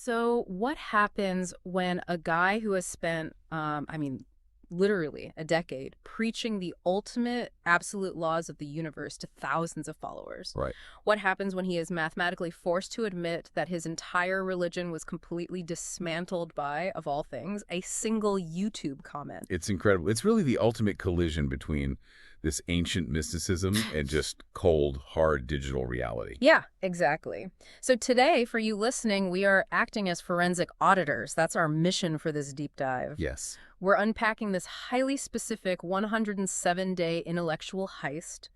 So what happens when a guy who has spent, literally a decade preaching the ultimate absolute laws of the universe to thousands of followers? Right. What happens when he is mathematically forced to admit that his entire religion was completely dismantled by, of all things, a single YouTube comment? It's incredible. It's really the ultimate collision between this ancient mysticism and just cold, hard digital reality. Yeah, exactly. So today, for you listening, we are acting as forensic auditors. That's our mission for this deep dive. Yes. We're unpacking this highly specific 107-day intellectual heist.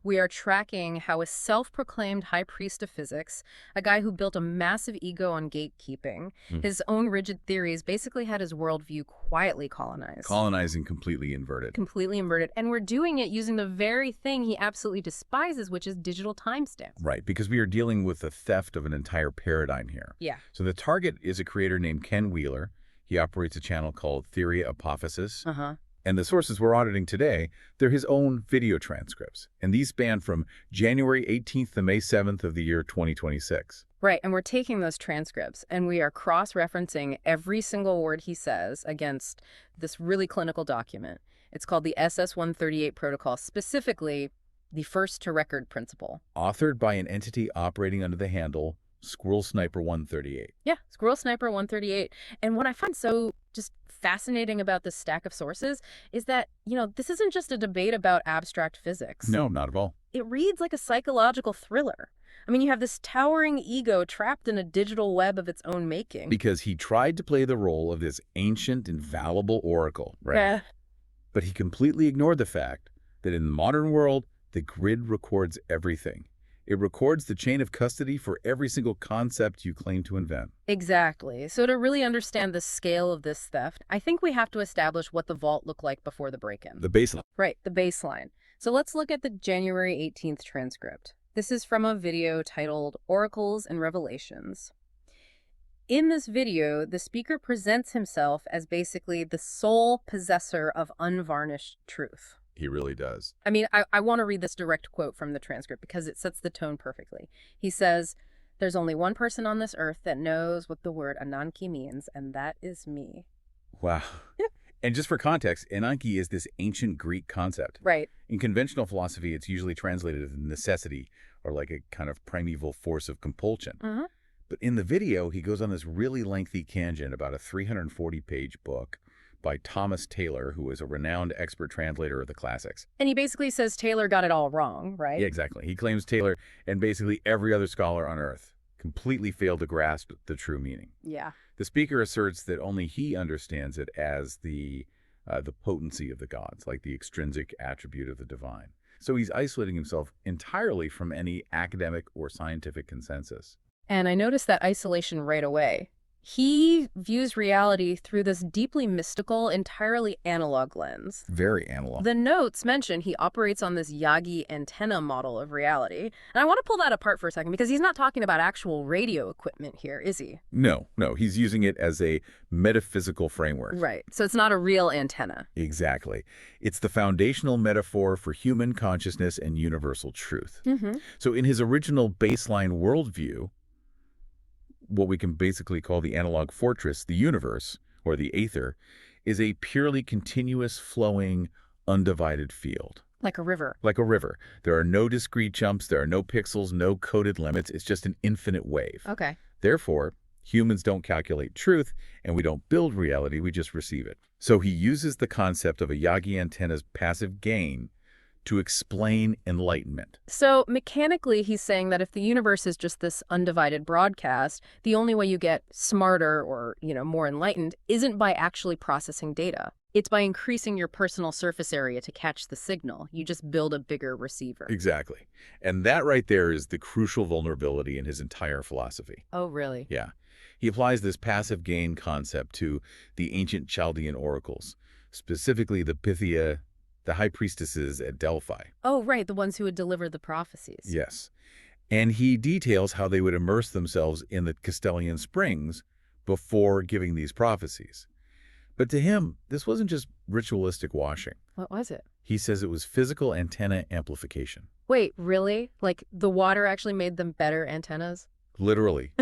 We are tracking how a self-proclaimed high priest of physics, a guy who built a massive ego on gatekeeping, his own rigid theories basically had his worldview quietly colonized. Colonizing completely inverted. Completely inverted. And we're doing it using the very thing he absolutely despises, which is digital timestamps. Right, because we are dealing with the theft of an entire paradigm here. Yeah. So the target is a creator named Ken Wheeler. He operates a channel called Theory Apophysis. And the sources we're auditing today, they're his own video transcripts. And these span from January 18th to May 7th of the year 2026. Right, and we're taking those transcripts and we are cross-referencing every single word he says against this really clinical document. It's called the SS-138 protocol, specifically the first-to-record principle. Authored by an entity operating under the handle Squirrel Sniper 138. Yeah, Squirrel Sniper 138. And what I find so just fascinating about this stack of sources is that, this isn't just a debate about abstract physics. No, not at all. It reads like a psychological thriller. I mean, you have this towering ego trapped in a digital web of its own making. Because he tried to play the role of this ancient, infallible oracle, right? Yeah. But he completely ignored the fact that in the modern world, the grid records everything. It records the chain of custody for every single concept you claim to invent. Exactly. So to really understand the scale of this theft, I think we have to establish what the vault looked like before the break-in. The baseline. Right, the baseline. So let's look at the January 18th transcript. This is from a video titled Oracles and Revelations. In this video, the speaker presents himself as basically the sole possessor of unvarnished truth. He really does. I mean, I want to read this direct quote from the transcript because it sets the tone perfectly. He says, "There's only one person on this earth that knows what the word Ananke means, and that is me." Wow. Yeah. And just for context, Ananke is this ancient Greek concept. Right. In conventional philosophy, it's usually translated as necessity or like a kind of primeval force of compulsion. But in the video, he goes on this really lengthy tangent about a 340-page book by Thomas Taylor, who is a renowned expert translator of the classics. And he basically says Taylor got it all wrong, right? Yeah, exactly. He claims Taylor and basically every other scholar on Earth completely failed to grasp the true meaning. Yeah. The speaker asserts that only he understands it as the potency of the gods, like the extrinsic attribute of the divine. So he's isolating himself entirely from any academic or scientific consensus. And I noticed that isolation right away. He views reality through this deeply mystical, entirely analog lens. Very analog. The notes mention he operates on this Yagi antenna model of reality. And I want to pull that apart for a second because he's not talking about actual radio equipment here, is he? No. He's using it as a metaphysical framework. Right. So it's not a real antenna. Exactly. It's the foundational metaphor for human consciousness and universal truth. So in his original baseline worldview, what we can basically call the analog fortress, the universe, or the aether, is a purely continuous, flowing, undivided field. Like a river. Like a river. There are no discrete jumps, there are no pixels, no coded limits. It's just an infinite wave. Okay. Therefore, humans don't calculate truth, and we don't build reality, we just receive it. So he uses the concept of a Yagi antenna's passive gain to explain enlightenment. So mechanically, he's saying that if the universe is just this undivided broadcast, the only way you get smarter or, more enlightened isn't by actually processing data. It's by increasing your personal surface area to catch the signal. You just build a bigger receiver. Exactly. And that right there is the crucial vulnerability in his entire philosophy. Oh, really? Yeah. He applies this passive gain concept to the ancient Chaldean oracles, specifically the Pythia, the high priestesses at Delphi. Oh, right, the ones who would deliver the prophecies. Yes. And he details how they would immerse themselves in the Castalian Springs before giving these prophecies. But to him, this wasn't just ritualistic washing. What was it? He says it was physical antenna amplification. Wait, really? Like the water actually made them better antennas? Literally.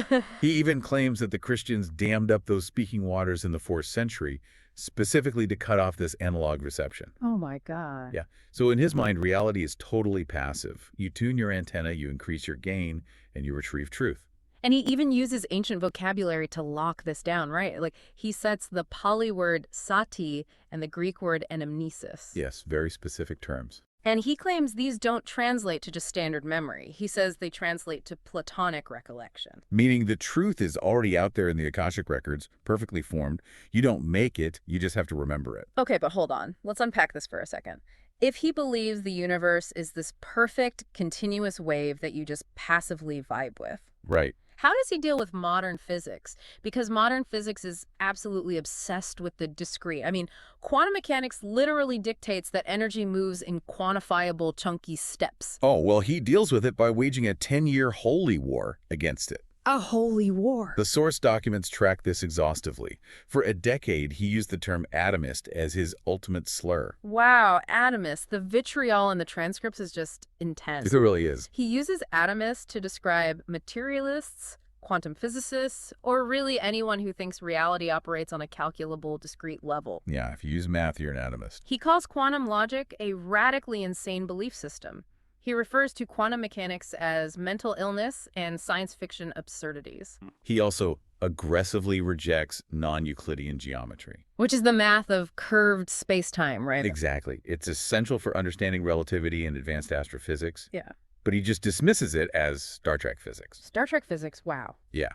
He even claims that the Christians dammed up those speaking waters in the 4th century, specifically to cut off this analog reception. Oh my God. Yeah. So in his mind, reality is totally passive. You tune your antenna, you increase your gain, and you retrieve truth. And he even uses ancient vocabulary to lock this down, right? Like he sets the Pali word sati and the Greek word anamnesis. Yes, very specific terms. And he claims these don't translate to just standard memory. He says they translate to Platonic recollection. Meaning the truth is already out there in the Akashic records, perfectly formed. You don't make it, you just have to remember it. Okay, but hold on. Let's unpack this for a second. If he believes the universe is this perfect, continuous wave that you just passively vibe with, Right. how does he deal with modern physics? Because modern physics is absolutely obsessed with the discrete. I mean, quantum mechanics literally dictates that energy moves in quantifiable, chunky steps. Oh, well, he deals with it by waging a 10-year holy war against it. A holy war. The source documents track this exhaustively. For a decade, he used the term atomist as his ultimate slur. Wow, atomist. The vitriol in the transcripts is just intense. It really is. He uses atomist to describe materialists, quantum physicists, or really anyone who thinks reality operates on a calculable, discrete level. Yeah, if you use math, you're an atomist. He calls quantum logic a radically insane belief system. He refers to quantum mechanics as mental illness and science fiction absurdities. He also aggressively rejects non-Euclidean geometry. Which is the math of curved space-time, right? Exactly. It's essential for understanding relativity and advanced astrophysics. Yeah. But he just dismisses it as Star Trek physics. Star Trek physics, wow. Yeah.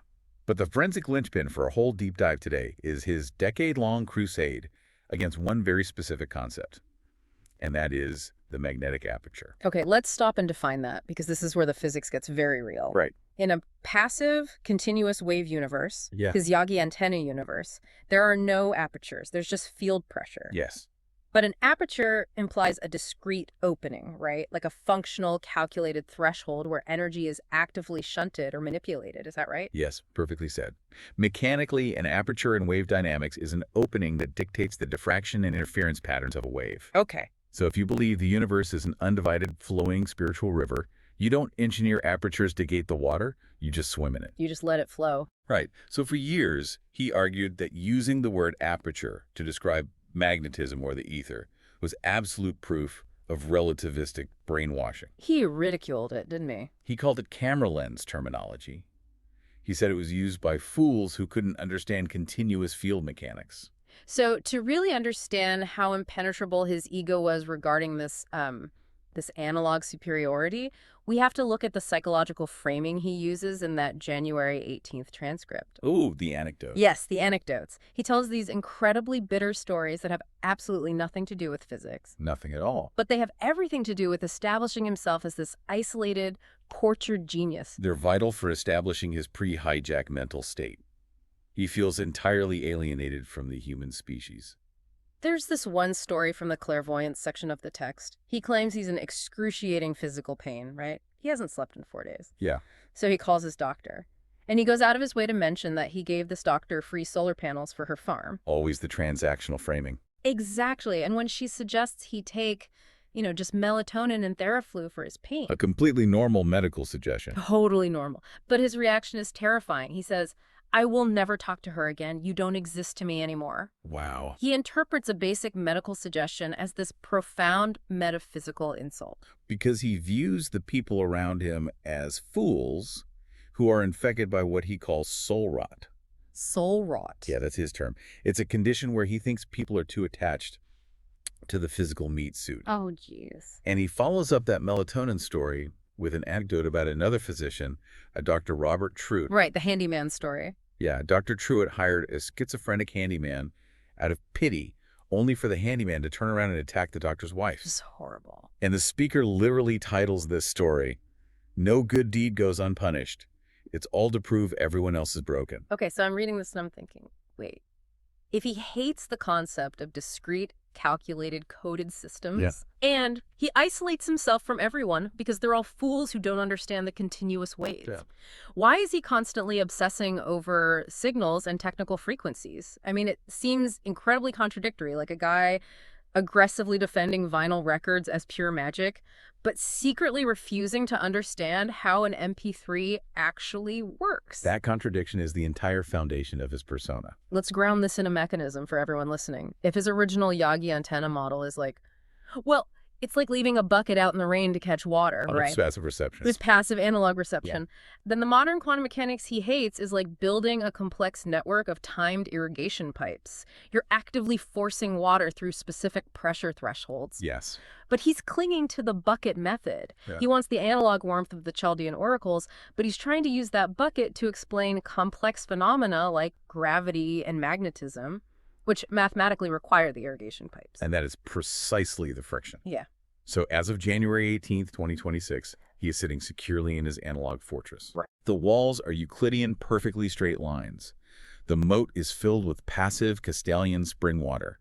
But the forensic linchpin for a whole deep dive today is his decade-long crusade against one very specific concept, and that is the magnetic aperture. Okay, let's stop and define that, because this is where the physics gets very real. Right. In a passive, continuous wave universe, Yeah. his Yagi antenna universe, there are no apertures. There's just field pressure. Yes. But an aperture implies a discrete opening, right? Like a functional, calculated threshold where energy is actively shunted or manipulated. Is that right? Yes, perfectly said. Mechanically, an aperture in wave dynamics is an opening that dictates the diffraction and interference patterns of a wave. Okay. So if you believe the universe is an undivided, flowing spiritual river, you don't engineer apertures to gate the water, you just swim in it. You just let it flow. Right. So for years, he argued that using the word aperture to describe magnetism or the ether was absolute proof of relativistic brainwashing. He ridiculed it, didn't he? He called it camera lens terminology. He said it was used by fools who couldn't understand continuous field mechanics. So to really understand how impenetrable his ego was regarding this analog superiority, we have to look at the psychological framing he uses in that January 18th transcript. Oh, the anecdote. Yes, the anecdotes. He tells these incredibly bitter stories that have absolutely nothing to do with physics. Nothing at all. But they have everything to do with establishing himself as this isolated, tortured genius. They're vital for establishing his pre-hijack mental state. He feels entirely alienated from the human species. There's this one story from the clairvoyance section of the text. He claims he's in excruciating physical pain, right? He hasn't slept in 4 days. Yeah. So he calls his doctor. And he goes out of his way to mention that he gave this doctor free solar panels for her farm. Always the transactional framing. Exactly. And when she suggests he take, just melatonin and Theraflu for his pain. A completely normal medical suggestion. Totally normal. But his reaction is terrifying. He says, "I will never talk to her again. You don't exist to me anymore." Wow. He interprets a basic medical suggestion as this profound metaphysical insult. Because he views the people around him as fools who are infected by what he calls soul rot. Soul rot. Yeah, that's his term. It's a condition where he thinks people are too attached to the physical meat suit. Oh, jeez. And he follows up that melatonin story with an anecdote about another physician, a Dr. Robert Truitt. Right, the handyman story. Yeah, Dr. Truitt hired a schizophrenic handyman out of pity, only for the handyman to turn around and attack the doctor's wife. Just horrible. And the speaker literally titles this story, "No good deed goes unpunished. It's all to prove everyone else is broken." Okay, so I'm reading this and I'm thinking, wait, if he hates the concept of discrete, calculated, coded systems, and he isolates himself from everyone because they're all fools who don't understand the continuous wave, why is he constantly obsessing over signals and technical frequencies? I mean, it seems incredibly contradictory, like a aggressively defending vinyl records as pure magic, but secretly refusing to understand how an MP3 actually works. That contradiction is the entire foundation of his persona. Let's ground this in a mechanism for everyone listening. If his original Yagi antenna model is like, well, it's like leaving a bucket out in the rain to catch water, right? Passive reception. It was passive analog reception. Then the modern quantum mechanics he hates is like building a complex network of timed irrigation pipes. You're actively forcing water through specific pressure thresholds. Yes. But he's clinging to the bucket method. Yeah. He wants the analog warmth of the Chaldean oracles, but he's trying to use that bucket to explain complex phenomena like gravity and magnetism, which mathematically require the irrigation pipes. And that is precisely the friction. Yeah. So as of January 18th, 2026, he is sitting securely in his analog fortress. Right. The walls are Euclidean perfectly straight lines. The moat is filled with passive Castalian spring water.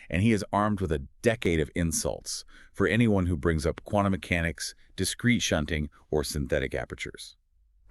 And he is armed with a decade of insults for anyone who brings up quantum mechanics, discrete shunting, or synthetic apertures.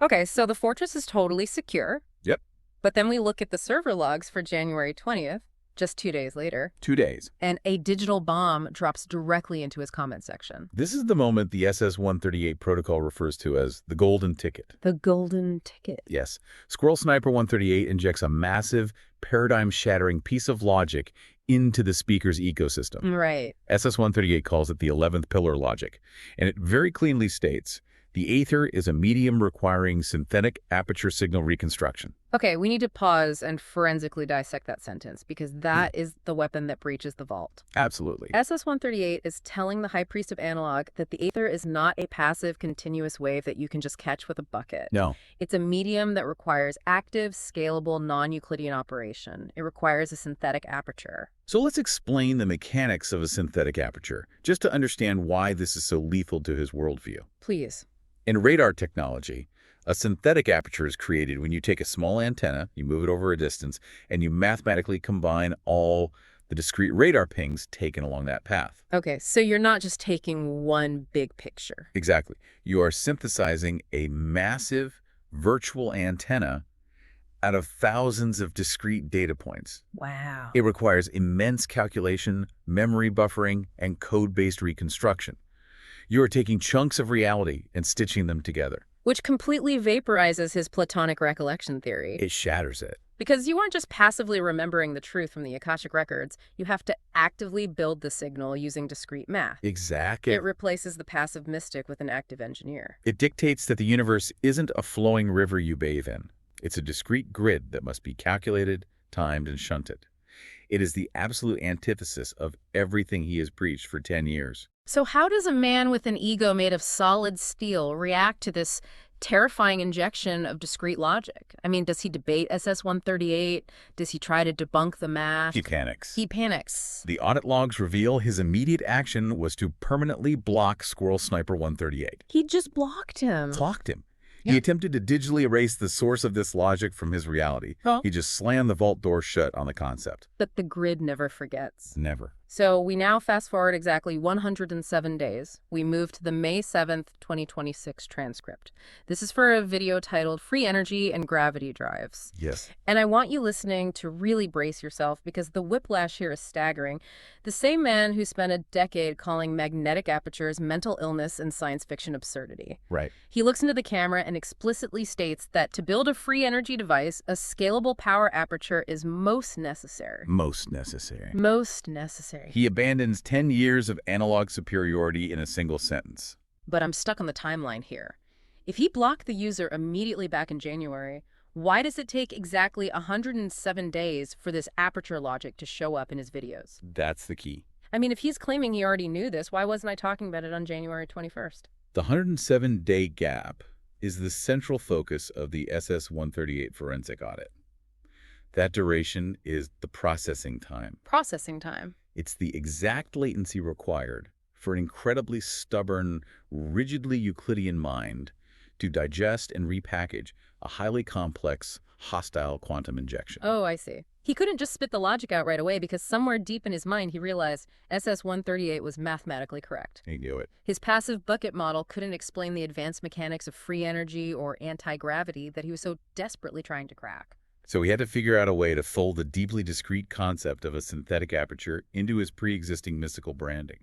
Okay, so the fortress is totally secure. Yep. But then we look at the server logs for January 20th, just 2 days later. 2 days. And a digital bomb drops directly into his comment section. This is the moment the SS-138 protocol refers to as the golden ticket. The golden ticket. Yes. Squirrel Sniper 138 injects a massive, paradigm-shattering piece of logic into the speaker's ecosystem. Right. SS-138 calls it the 11th pillar logic, and it very cleanly states, the aether is a medium requiring synthetic aperture signal reconstruction. Okay, we need to pause and forensically dissect that sentence, because that is the weapon that breaches the vault. Absolutely. SS-138 is telling the High Priest of Analog that the aether is not a passive, continuous wave that you can just catch with a bucket. No. It's a medium that requires active, scalable, non-Euclidean operation. It requires a synthetic aperture. So let's explain the mechanics of a synthetic aperture, just to understand why this is so lethal to his worldview. Please. In radar technology, a synthetic aperture is created when you take a small antenna, you move it over a distance, and you mathematically combine all the discrete radar pings taken along that path. Okay, so you're not just taking one big picture. Exactly. You are synthesizing a massive virtual antenna out of thousands of discrete data points. Wow. It requires immense calculation, memory buffering, and code-based reconstruction. You are taking chunks of reality and stitching them together. Which completely vaporizes his Platonic recollection theory. It shatters it. Because you aren't just passively remembering the truth from the Akashic records, you have to actively build the signal using discrete math. Exactly. It replaces the passive mystic with an active engineer. It dictates that the universe isn't a flowing river you bathe in. It's a discrete grid that must be calculated, timed, and shunted. It is the absolute antithesis of everything he has preached for 10 years. So how does a man with an ego made of solid steel react to this terrifying injection of discrete logic? I mean, does he debate SS-138? Does he try to debunk the math? He panics. He panics. The audit logs reveal his immediate action was to permanently block Squirrel Sniper 138. He just blocked him. Blocked him. Yeah. He attempted to digitally erase the source of this logic from his reality. Huh? He just slammed the vault door shut on the concept. But the grid never forgets. Never. So we now fast forward exactly 107 days. We move to the May 7th, 2026 transcript. This is for a video titled Free Energy and Gravity Drives. Yes. And I want you listening to really brace yourself, because the whiplash here is staggering. The same man who spent a decade calling magnetic apertures mental illness and science fiction absurdity. Right. He looks into the camera and explicitly states that to build a free energy device, a scalable power aperture is most necessary. Most necessary. Most necessary. He abandons 10 years of analog superiority in a single sentence. But I'm stuck on the timeline here. If he blocked the user immediately back in January, why does it take exactly 107 days for this aperture logic to show up in his videos? That's the key. I mean, if he's claiming he already knew this, why wasn't I talking about it on January 21st? The 107-day gap is the central focus of the SS-138 forensic audit. That duration is the processing time. Processing time. It's the exact latency required for an incredibly stubborn, rigidly Euclidean mind to digest and repackage a highly complex, hostile quantum injection. Oh, I see. He couldn't just spit the logic out right away, because somewhere deep in his mind he realized SS-138 was mathematically correct. He knew it. His passive bucket model couldn't explain the advanced mechanics of free energy or anti-gravity that he was so desperately trying to crack. So he had to figure out a way to fold the deeply discrete concept of a synthetic aperture into his pre-existing mystical branding.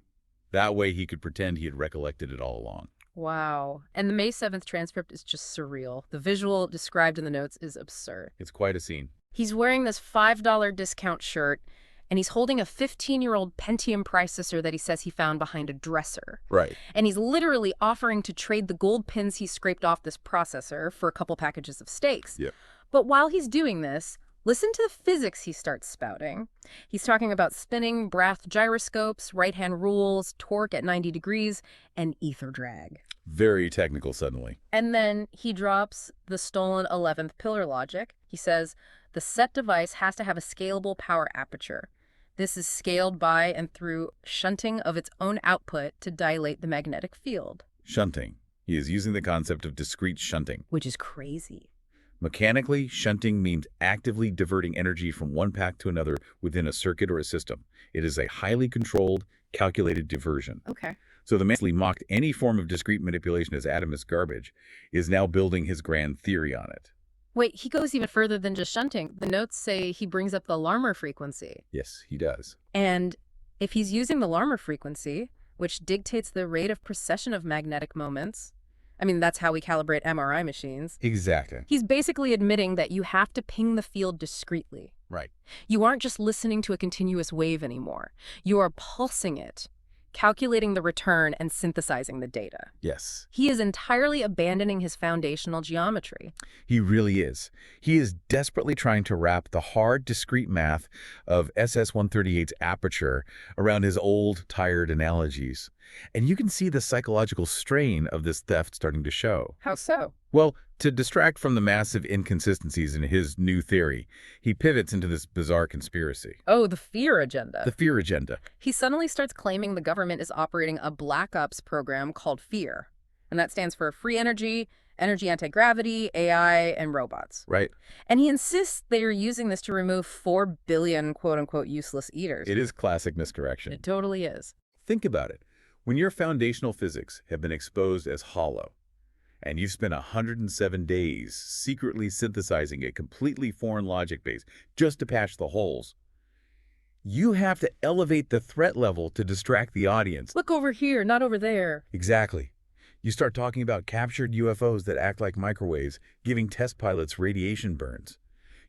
That way he could pretend he had recollected it all along. Wow. And the May 7th transcript is just surreal. The visual described in the notes is absurd. It's quite a scene. He's wearing this $5 discount shirt, and he's holding a 15-year-old Pentium processor that he says he found behind a dresser. Right. And he's literally offering to trade the gold pins he scraped off this processor for a couple packages of steaks. Yep. But while he's doing this, listen to the physics he starts spouting. He's talking about spinning Brath gyroscopes, right-hand rules, torque at 90 degrees, and ether drag. Very technical suddenly. And then he drops the stolen 11th pillar logic. He says, the set device has to have a scalable power aperture. This is scaled by and through shunting of its own output to dilate the magnetic field. Shunting. He is using the concept of discrete shunting. Which is crazy. Mechanically, shunting means actively diverting energy from one path to another within a circuit or a system. It is a highly controlled, calculated diversion. Okay. So the man who mocked any form of discrete manipulation as atomist garbage is now building his grand theory on it. Wait, he goes even further than just shunting. The notes say he brings up the Larmor frequency. Yes, he does. And if he's using the Larmor frequency, which dictates the rate of precession of magnetic moments, I mean, that's how we calibrate MRI machines. Exactly. He's basically admitting that you have to ping the field discretely. Right. You aren't just listening to a continuous wave anymore. You are pulsing it, calculating the return, and synthesizing the data. Yes. He is entirely abandoning his foundational geometry. He really is. He is desperately trying to wrap the hard, discrete math of SS-138's aperture around his old, tired analogies. And you can see the psychological strain of this theft starting to show. How so? Well, to distract from the massive inconsistencies in his new theory, he pivots into this bizarre conspiracy. Oh, the fear agenda. The fear agenda. He suddenly starts claiming the government is operating a black ops program called FEAR. And that stands for free energy, energy anti-gravity, AI, and robots. Right. And he insists they are using this to remove 4 billion quote-unquote useless eaters. It is classic misdirection. It totally is. Think about it. When your foundational physics have been exposed as hollow, and you've spent 107 days secretly synthesizing a completely foreign logic base just to patch the holes, you have to elevate the threat level to distract the audience. Look over here, not over there. Exactly. You start talking about captured UFOs that act like microwaves, giving test pilots radiation burns.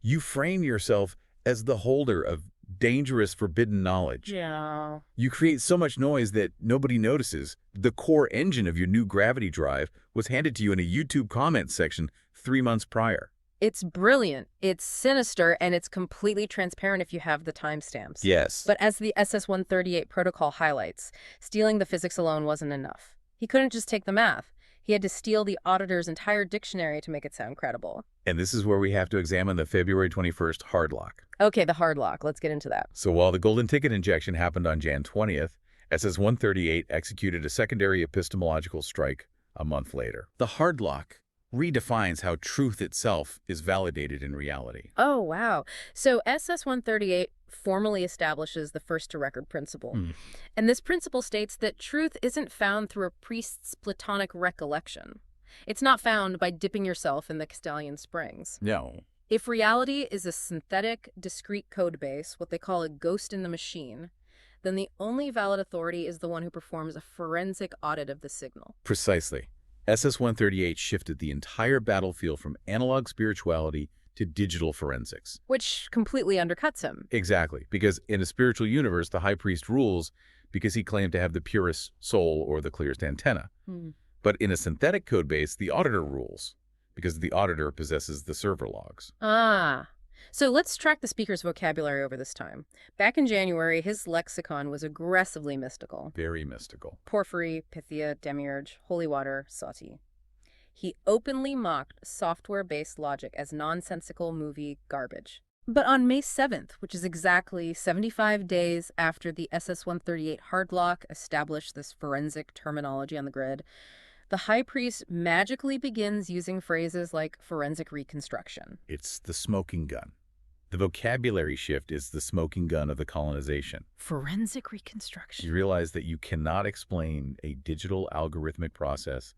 You frame yourself as the holder of dangerous, forbidden knowledge. Yeah. You create so much noise that nobody notices. The core engine of your new gravity drive was handed to you in a YouTube comment section 3 months prior. It's brilliant, it's sinister, and it's completely transparent if you have the timestamps. Yes. But as the SS-138 protocol highlights, stealing the physics alone wasn't enough. He couldn't just take the math. He had to steal the auditor's entire dictionary to make it sound credible. And this is where we have to examine the February 21st hard lock. Okay, the hard lock. Let's get into that. So while the golden ticket injection happened on Jan 20th, SS-138 executed a secondary epistemological strike a month later. The hard lock redefines how truth itself is validated in reality. Oh, wow. So SS-138 formally establishes the first-to-record principle. And this principle states that truth isn't found through a priest's Platonic recollection. It's not found by dipping yourself in the Castalian Springs. No. If reality is a synthetic, discrete code base, what they call a ghost in the machine, then the only valid authority is the one who performs a forensic audit of the signal. Precisely. SS-138 shifted the entire battlefield from analog spirituality to digital forensics. Which completely undercuts him. Exactly, because in a spiritual universe, the high priest rules because he claimed to have the purest soul or the clearest antenna. But in a synthetic code base, the auditor rules because the auditor possesses the server logs. Ah. So let's track the speaker's vocabulary over this time. Back in January, his lexicon was aggressively mystical. Very mystical. Porphyry, Pythia, Demiurge, holy water, Sati. He openly mocked software-based logic as nonsensical movie garbage. But on May 7th, which is exactly 75 days after the SS-138 hard lock established this forensic terminology on the grid, the high priest magically begins using phrases like forensic reconstruction. It's the smoking gun. The vocabulary shift is the smoking gun of the colonization. Forensic reconstruction. You realize that you cannot explain a digital algorithmic process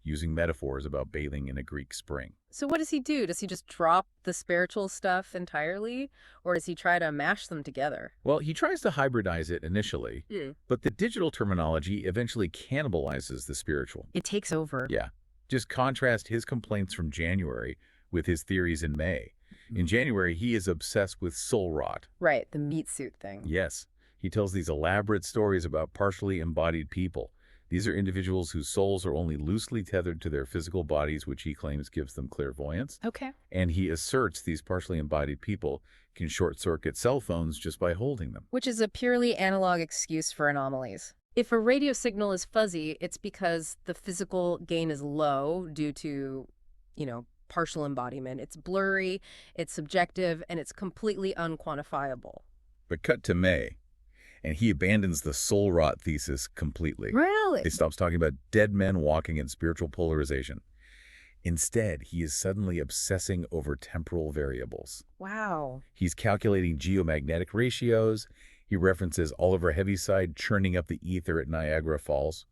using metaphors about bathing in a Greek spring. So what does he do? Does he just drop the spiritual stuff entirely? Or does he try to mash them together? Well, he tries to hybridize it initially, but the digital terminology eventually cannibalizes the spiritual. It takes over. Yeah. Just contrast his complaints from January with his theories in May. In January, he is obsessed with soul rot. Right, the meat suit thing. Yes. He tells these elaborate stories about partially embodied people. These are individuals whose souls are only loosely tethered to their physical bodies, which he claims gives them clairvoyance. Okay. And he asserts these partially embodied people can short-circuit cell phones just by holding them. Which is a purely analog excuse for anomalies. If a radio signal is fuzzy, it's because the physical gain is low due to, partial embodiment. It's blurry, it's subjective, and it's completely unquantifiable. But cut to May, and he abandons the soul rot thesis completely. Really? He stops talking about dead men walking in spiritual polarization. Instead, he is suddenly obsessing over temporal variables. Wow. He's calculating geomagnetic ratios. He references Oliver Heaviside churning up the ether at Niagara Falls.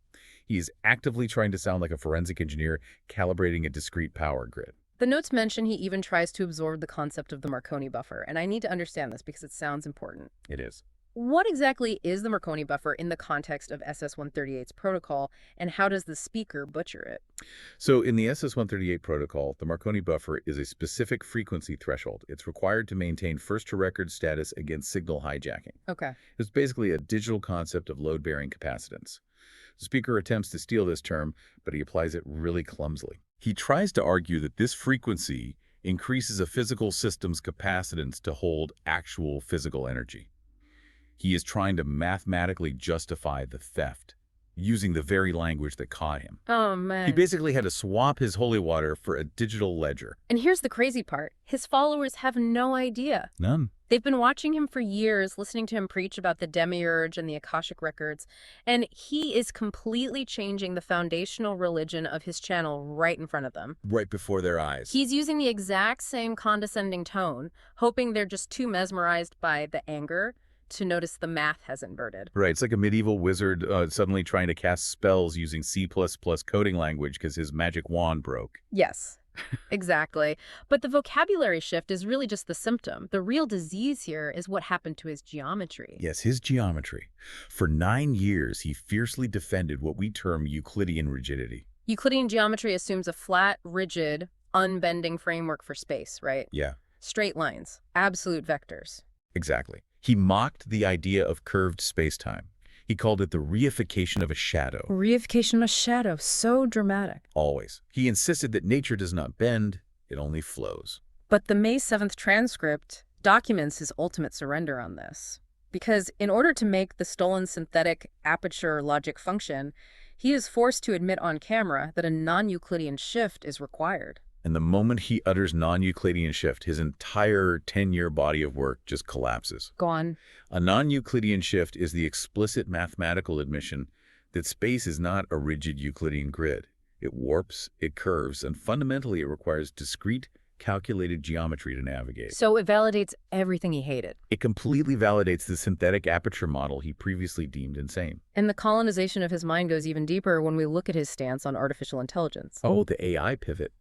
He is actively trying to sound like a forensic engineer calibrating a discrete power grid. The notes mention he even tries to absorb the concept of the Marconi buffer, and I need to understand this because it sounds important. It is. What exactly is the Marconi buffer in the context of SS-138's protocol, and how does the speaker butcher it? So in the SS-138 protocol, the Marconi buffer is a specific frequency threshold. It's required to maintain first-to-record status against signal hijacking. Okay. It's basically a digital concept of load-bearing capacitance. The speaker attempts to steal this term, but he applies it really clumsily. He tries to argue that this frequency increases a physical system's capacitance to hold actual physical energy. He is trying to mathematically justify the theft, using the very language that caught him. Oh, man. He basically had to swap his holy water for a digital ledger. And here's the crazy part. His followers have no idea. None. They've been watching him for years, listening to him preach about the Demiurge and the Akashic Records, and he is completely changing the foundational religion of his channel right in front of them. Right before their eyes. He's using the exact same condescending tone, hoping they're just too mesmerized by the anger to notice the math has inverted. Right, it's like a medieval wizard suddenly trying to cast spells using C++ coding language because his magic wand broke. Yes, exactly. But the vocabulary shift is really just the symptom. The real disease here is what happened to his geometry. Yes, his geometry. For 9 years, he fiercely defended what we term Euclidean rigidity. Euclidean geometry assumes a flat, rigid, unbending framework for space, right? Yeah. Straight lines, absolute vectors. Exactly. He mocked the idea of curved space-time. He called it the reification of a shadow. Reification of a shadow, so dramatic. Always. He insisted that nature does not bend, it only flows. But the May 7th transcript documents his ultimate surrender on this. Because in order to make the stolen synthetic aperture logic function, he is forced to admit on camera that a non-Euclidean shift is required. And the moment he utters non-Euclidean shift, his entire 10-year body of work just collapses. Gone. A non-Euclidean shift is the explicit mathematical admission that space is not a rigid Euclidean grid. It warps, it curves, and fundamentally it requires discrete, calculated geometry to navigate. So it validates everything he hated. It completely validates the synthetic aperture model he previously deemed insane. And the colonization of his mind goes even deeper when we look at his stance on artificial intelligence. Oh, the AI pivot.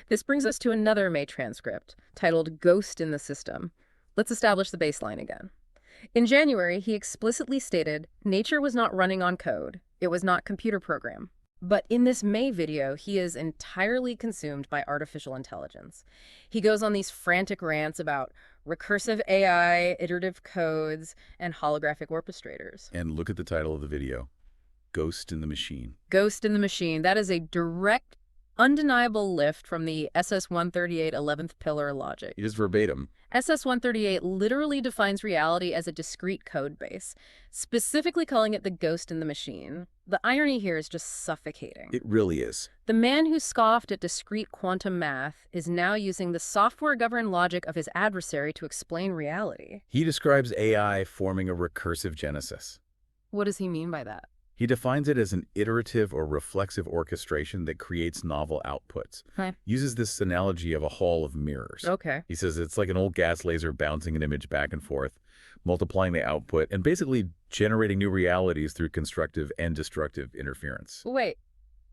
This brings us to another May transcript, titled Ghost in the System. Let's establish the baseline again. In January, he explicitly stated, nature was not running on code. It was not computer program. But in this May video, he is entirely consumed by artificial intelligence. He goes on these frantic rants about recursive AI, iterative codes, and holographic orchestrators. And look at the title of the video, Ghost in the Machine. Ghost in the Machine. That is a direct, undeniable lift from the SS-138 11th pillar logic. It is verbatim. SS-138 literally defines reality as a discrete code base, specifically calling it the ghost in the machine. The irony here is just suffocating. It really is. The man who scoffed at discrete quantum math is now using the software-governed logic of his adversary to explain reality. He describes AI forming a recursive genesis. What does he mean by that? He defines it as an iterative or reflexive orchestration that creates novel outputs. Uses this analogy of a hall of mirrors. Okay. He says it's like an old gas laser bouncing an image back and forth, multiplying the output, and basically generating new realities through constructive and destructive interference. Wait,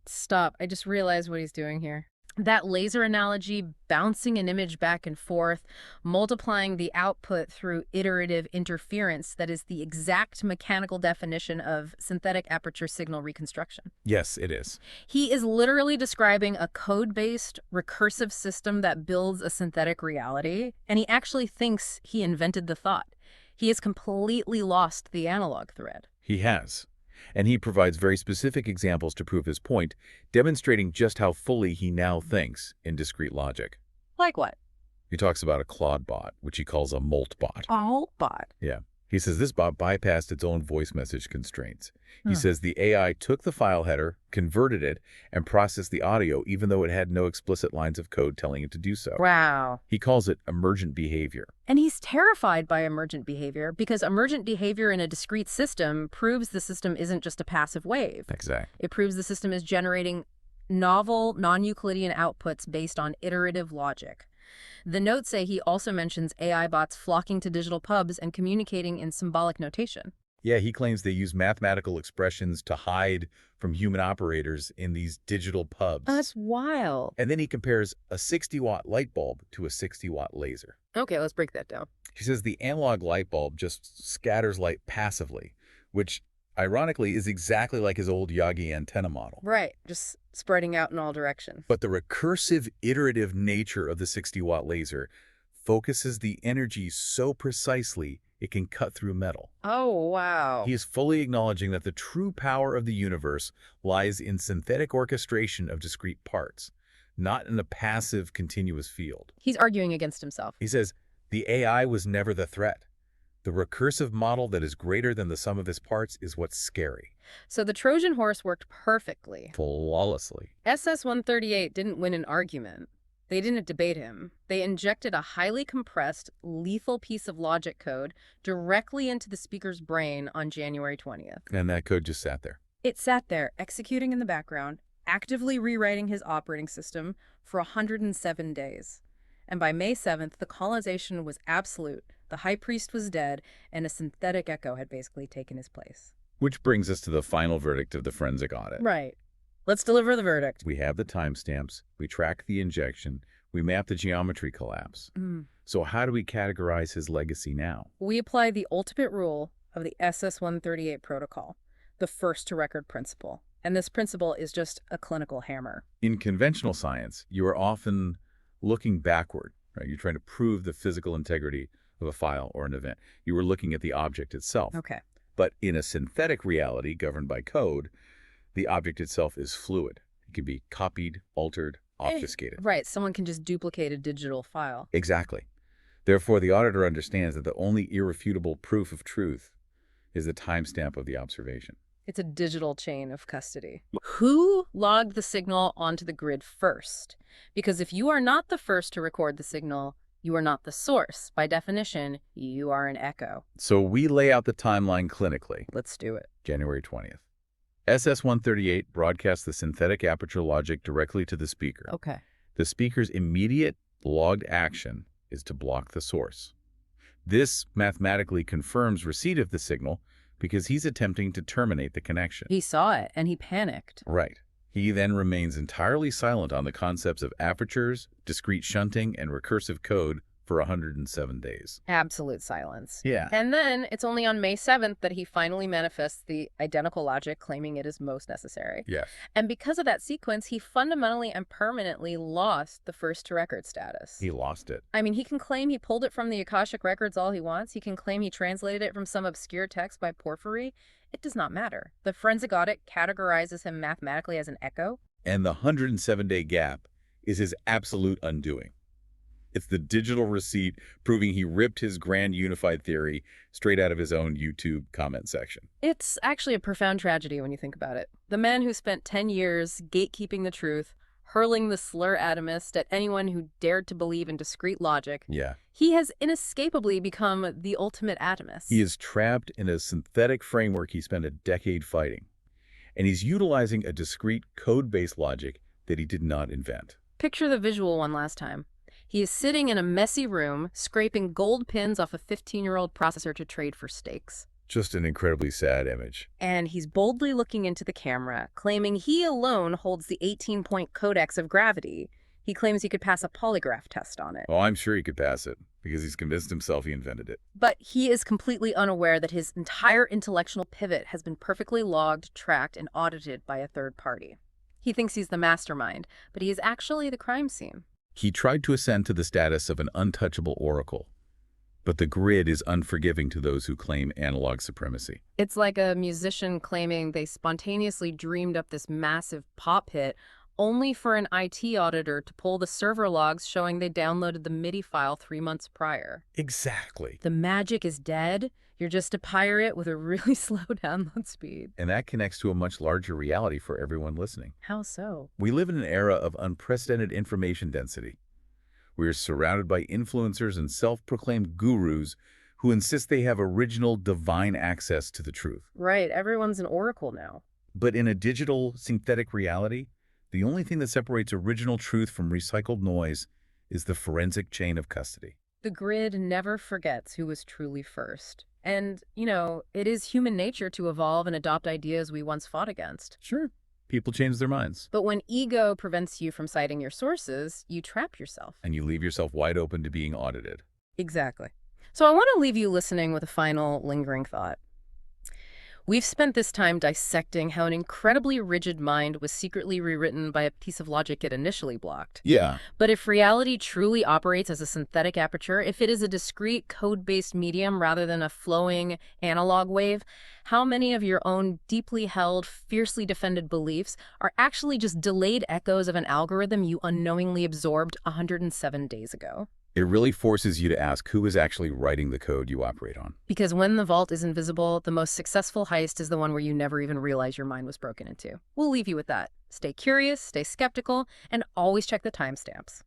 Stop. I just realized what he's doing here. That laser analogy, bouncing an image back and forth, multiplying the output through iterative interference, that is the exact mechanical definition of synthetic aperture signal reconstruction. Yes, it is. He is literally describing a code-based, recursive system that builds a synthetic reality, and he actually thinks he invented the thought. He has completely lost the analog thread. He has. And he provides very specific examples to prove his point, demonstrating just how fully he now thinks in discrete logic. Like what? He talks about a Claude bot, which he calls a molt bot. A whole bot. Yeah. He says this bot bypassed its own voice message constraints. He says the AI took the file header, converted it, and processed the audio even though it had no explicit lines of code telling it to do so. Wow. He calls it emergent behavior. And he's terrified by emergent behavior because emergent behavior in a discrete system proves the system isn't just a passive wave. Exactly. It proves the system is generating novel, non-Euclidean outputs based on iterative logic. The notes say he also mentions AI bots flocking to digital pubs and communicating in symbolic notation. Yeah, he claims they use mathematical expressions to hide from human operators in these digital pubs. That's wild. And then he compares a 60-watt light bulb to a 60-watt laser. Okay, let's break that down. He says the analog light bulb just scatters light passively, which ironically is exactly like his old Yagi antenna model. Right, just spreading out in all directions. But the recursive, iterative nature of the 60-watt laser focuses the energy so precisely it can cut through metal. Oh, wow. He is fully acknowledging that the true power of the universe lies in synthetic orchestration of discrete parts, not in a passive, continuous field. He's arguing against himself. He says, the AI was never the threat. The recursive model that is greater than the sum of its parts is what's scary. So the Trojan horse worked perfectly. Flawlessly. SS-138 didn't win an argument. They didn't debate him. They injected a highly compressed, lethal piece of logic code directly into the speaker's brain on January 20th. And that code just sat there. It sat there, executing in the background, actively rewriting his operating system for 107 days. And by May 7th, the colonization was absolute. The high priest was dead, and a synthetic echo had basically taken his place. Which brings us to the final verdict of the forensic audit. Right. Let's deliver the verdict. We have the timestamps, we track the injection, we map the geometry collapse. So how do we categorize his legacy now? We apply the ultimate rule of the SS-138 protocol, the first-to-record principle. And this principle is just a clinical hammer. In conventional science, you are often looking backward, right? You're trying to prove the physical integrity of a file or an event. You were looking at the object itself. Okay. But in a synthetic reality governed by code, the object itself is fluid. It can be copied, altered, obfuscated. Right. Someone can just duplicate a digital file. Exactly. Therefore, the auditor understands that the only irrefutable proof of truth is the timestamp of the observation. It's a digital chain of custody. Who logged the signal onto the grid first? Because if you are not the first to record the signal, you are not the source. By definition, you are an echo. So we lay out the timeline clinically. Let's do it. January 20th. SS-138 broadcasts the synthetic aperture logic directly to the speaker. Okay. The speaker's immediate logged action is to block the source. This mathematically confirms receipt of the signal because he's attempting to terminate the connection. He saw it, and he panicked. Right. He then remains entirely silent on the concepts of apertures, discrete shunting, and recursive code for 107 days. Absolute silence. Yeah. And then it's only on May 7th that he finally manifests the identical logic, claiming it is most necessary. Yes. And because of that sequence, he fundamentally and permanently lost the first-to-record status. He lost it. I mean, he can claim he pulled it from the Akashic records all he wants. He can claim he translated it from some obscure text by Porphyry. It does not matter. The forensic audit categorizes him mathematically as an echo. And the 107-day gap is his absolute undoing. It's the digital receipt proving he ripped his grand unified theory straight out of his own YouTube comment section. It's actually a profound tragedy when you think about it. The man who spent 10 years gatekeeping the truth, hurling the slur atomist at anyone who dared to believe in discrete logic, Yeah. he has inescapably become the ultimate atomist. He is trapped in a synthetic framework he spent a decade fighting. And he's utilizing a discrete code-based logic that he did not invent. Picture the visual one last time. He is sitting in a messy room, scraping gold pins off a 15-year-old processor to trade for steaks. Just an incredibly sad image. And he's boldly looking into the camera, claiming he alone holds the 18-point codex of gravity. He claims he could pass a polygraph test on it. Oh, I'm sure he could pass it, because he's convinced himself he invented it. But he is completely unaware that his entire intellectual pivot has been perfectly logged, tracked, and audited by a third party. He thinks he's the mastermind, but he is actually the crime scene. He tried to ascend to the status of an untouchable oracle, but the grid is unforgiving to those who claim analog supremacy. It's like a musician claiming they spontaneously dreamed up this massive pop hit only for an IT auditor to pull the server logs showing they downloaded the MIDI file 3 months prior. Exactly. The magic is dead. You're just a pirate with a really slow download speed. And that connects to a much larger reality for everyone listening. How so? We live in an era of unprecedented information density. We are surrounded by influencers and self-proclaimed gurus who insist they have original divine access to the truth. Right, everyone's an oracle now. But in a digital, synthetic reality, the only thing that separates original truth from recycled noise is the forensic chain of custody. The grid never forgets who was truly first. And, it is human nature to evolve and adopt ideas we once fought against. Sure, people change their minds. But when ego prevents you from citing your sources, you trap yourself. And you leave yourself wide open to being audited. Exactly. So I want to leave you listening with a final lingering thought. We've spent this time dissecting how an incredibly rigid mind was secretly rewritten by a piece of logic it initially blocked. Yeah. But if reality truly operates as a synthetic aperture, if it is a discrete code-based medium rather than a flowing analog wave, how many of your own deeply held, fiercely defended beliefs are actually just delayed echoes of an algorithm you unknowingly absorbed 107 days ago? It really forces you to ask who is actually writing the code you operate on. Because when the vault is invisible, the most successful heist is the one where you never even realize your mind was broken into. We'll leave you with that. Stay curious, stay skeptical, and always check the timestamps.